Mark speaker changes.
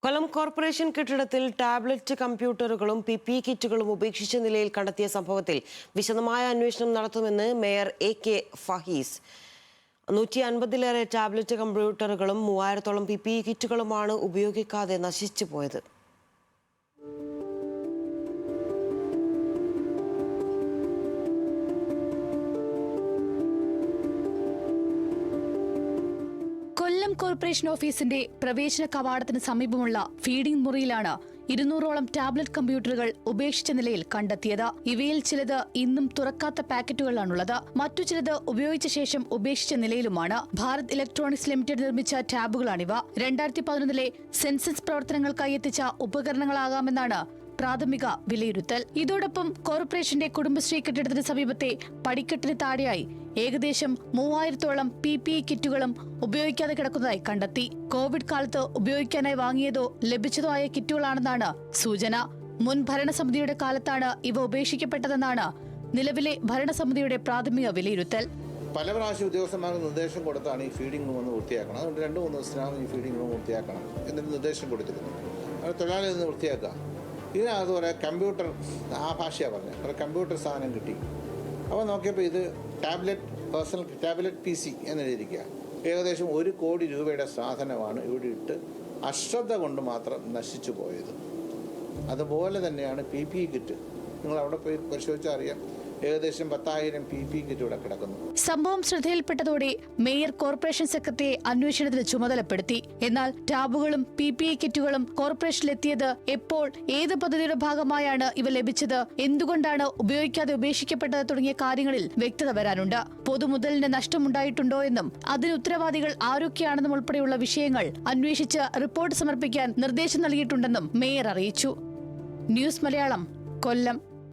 Speaker 1: കൊല്ലം corporation കെട്ടിടത്തിൽ tablet കമ്പ്യൂട്ടറുകളും PPE കിറ്റുകളും ഉപേക്ഷിച്ച നിലയിൽ കണ്ടെത്തിയ സംഭവത്തിൽ വിശദമായ അന്വേഷണം നടത്തുമെന്ന് മേയർ AK ഫഹീസ്. 150-ലേറെ ടാബ്ലറ്റ് കമ്പ്യൂട്ടറുകളും 3000-ഓളം PPE കിറ്റുകളുമാണ് ഉപയോഗിക്കാതെ നശിച്ചുപോയത്.
Speaker 2: കൊല്ലം കോർപ്പറേഷൻ ഓഫീസിന്റെ പ്രവേശന കവാടത്തിന് സമീപമുള്ള ഫീഡിംഗ് മുറിയിലാണ് 200-ഓളം ടാബ്ലറ്റ് കമ്പ്യൂട്ടറുകൾ ഉപേക്ഷിച്ച നിലയിൽ കണ്ടെത്തിയത്. ഇവയിൽ ചിലത് ഇന്നും തുറക്കാത്ത പാക്കറ്റുകളാണുള്ളത്. മറ്റു ചിലത് ഉപയോഗിച്ച ശേഷം ഉപേക്ഷിച്ച നിലയിലുമാണ്. ഭാരത് ഇലക്ട്രോണിക്സ് ലിമിറ്റഡ് നിർമ്മിച്ച ടാബുകളാണിവ. 2011-ലെ സെൻസസ് പ്രവർത്തനങ്ങൾക്കായി എത്തിച്ച ഉപകരണങ്ങളാകാമെന്നാണ് പ്രാഥമിക വിലയിരുത്തൽ. ഇതോടൊപ്പം കോർപ്പറേഷന്റെ കുടുംബശ്രീ കെട്ടിടത്തിന് സമീപത്തെ പടിക്കെട്ടിന് താഴെയായി ഏകദേശം 3000-ഓളം PPE കിറ്റുകളും ഉപയോഗിക്കാതെ കിടക്കുന്നതായി കണ്ടെത്തി. കോവിഡ് കാലത്ത് ഉപയോഗിക്കാനായി വാങ്ങിയതോ ലഭിച്ചതോ ആയ കിറ്റുകളാണെന്നാണ് സൂചന. മുൻ ഭരണസമിതിയുടെ കാലത്താണ് ഇവ ഉപേക്ഷിക്കപ്പെട്ടതെന്നാണ് നിലവിലെ ഭരണസമിതിയുടെ പ്രാഥമിക വിലയിരുത്തൽ.
Speaker 3: പല പ്രാവശ്യം ഉദ്യോഗസ്ഥന്മാർക്ക് നിർദ്ദേശം കൊടുത്താണ് ഈ ഫീഡിംഗ് റൂം ഒന്ന് വൃത്തിയാക്കണം. അതുകൊണ്ട് 2-3 ദിവസത്തിനകം ഈ ഫീഡിംഗ് റൂം വൃത്തിയാക്കണം എന്നൊരു നിർദ്ദേശം കൊടുത്തിരുന്നു. അത് തൊഴിലാളികൾ നിന്ന് വൃത്തിയാക്കുക. ഇതിനകത്ത് കുറേ കമ്പ്യൂട്ടർ, ആ ഭാഷയാണ് പറഞ്ഞത്, കുറേ കമ്പ്യൂട്ടർ സാധനം കിട്ടി. അപ്പോൾ നോക്കിയപ്പോൾ ഇത് പേഴ്സണൽ ടാബ്ലറ്റ് PC എന്നെഴുതിയിരിക്കുക. ഏകദേശം 1 കോടി രൂപയുടെ സാധനമാണ് ഇവിടെ ഇട്ട് അശ്രദ്ധ കൊണ്ട് മാത്രം നശിച്ചു പോയത്. അതുപോലെ തന്നെയാണ് PPE കിറ്റ്. നിങ്ങൾ അവിടെ പോയി പരിശോധിച്ചാൽ അറിയാം, ഏകദേശം 10,000 PPE കിറ്റ് ഇവിടെ കിടക്കുന്നു.
Speaker 2: സംഭവം ശ്രദ്ധയിൽപ്പെട്ടതോടെ മേയർ കോർപ്പറേഷൻ സെക്രട്ടറിയെ അന്വേഷണത്തിന് ചുമതലപ്പെടുത്തി. എന്നാൽ ടാബുകളും PPE കിറ്റുകളും കോർപ്പറേഷനിലെത്തിയത് എപ്പോൾ, ഏത് പദ്ധതിയുടെ ഭാഗമായാണ് ഇവ ലഭിച്ചത്, എന്തുകൊണ്ടാണ് ഉപയോഗിക്കാതെ ഉപേക്ഷിക്കപ്പെട്ടത് തുടങ്ങിയ കാര്യങ്ങളിൽ വ്യക്തത വരാനുണ്ട്. പൊതുമുതലിന് നഷ്ടമുണ്ടായിട്ടുണ്ടോ എന്നും അതിന് ഉത്തരവാദികൾ ആരൊക്കെയാണെന്നും ഉൾപ്പെടെയുള്ള വിഷയങ്ങൾ അന്വേഷിച്ച് റിപ്പോർട്ട് സമർപ്പിക്കാൻ നിർദ്ദേശം നൽകിയിട്ടുണ്ടെന്നും മേയർ അറിയിച്ചു. ന്യൂസ് മലയാളം, കൊല്ലം.